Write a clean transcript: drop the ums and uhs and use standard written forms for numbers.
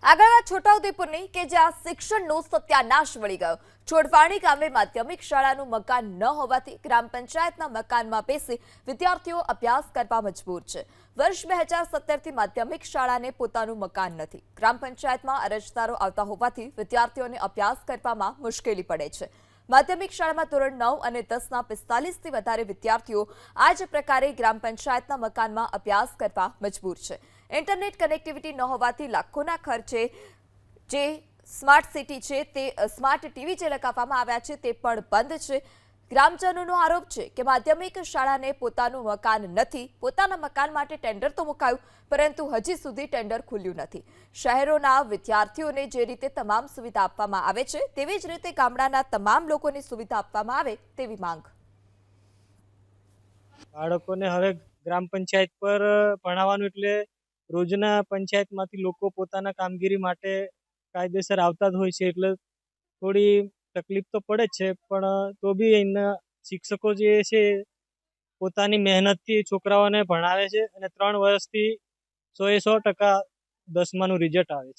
આગળ વાત છોટાઉદેપુરની કે જ્યાં શિક્ષણનો સત્યાનાશ વળી ગયો। છોડવાણી ગામે માધ્યમિક શાળાનું મકાન ન હોવાથી ગ્રામ પંચાયતના મકાનમાં બેસી વિદ્યાર્થીઓ અભ્યાસ કરવા મજબૂર છે। વર્ષ 2017થી માધ્યમિક શાળાને પોતાનું મકાન નથી। ગ્રામ પંચાયતમાં અરજદારો આવતા હોવાથી વિદ્યાર્થીઓને અભ્યાસ કરવામાં મુશ્કેલી પડે છે। માધ્યમિક શાળામાં ધોરણ 9 અને 10ના 45થી વધારે વિદ્યાર્થીઓ આ જ પ્રકારે ગ્રામ પંચાયતના મકાનમાં અભ્યાસ કરવા મજબૂર છે। ઇન્ટરનેટ કનેક્ટિવિટી ન હોવાથી લાખોના ખર્ચે જે સ્માર્ટ સિટી છે તે સ્માર્ટ ટીવી જે લગાવવામાં આવ્યા છે તે પણ બંધ છે। ગ્રામજનોનો આરોપ છે કે માધ્યમિક શાળાને પોતાનું મકાન નથી। પોતાના મકાન માટે ટેન્ડર તો મુકાયું પરંતુ હજી સુધી ટેન્ડર ખુલ્યું નથી। શહેરોના વિદ્યાર્થીઓને જે રીતે તમામ સુવિધા આપવામાં આવે છે તેવી જ રીતે ગામડાના તમામ લોકોને સુવિધા આપવામાં આવે તેવી માંગ। બાળકોને હવે ગ્રામ પંચાયત પર ભણાવવાનું એટલે રોજના પંચાયતમાંથી લોકો પોતાના કામગીરી માટે કાયદેસર આવતા જ હોય છે, એટલે થોડી તકલીફ તો પડે જ છે। પણ તો બી એના શિક્ષકો જે છે પોતાની મહેનતથી છોકરાઓને ભણાવે છે અને 3 વર્ષથી 100% 10માનું રિઝલ્ટ આવે છે।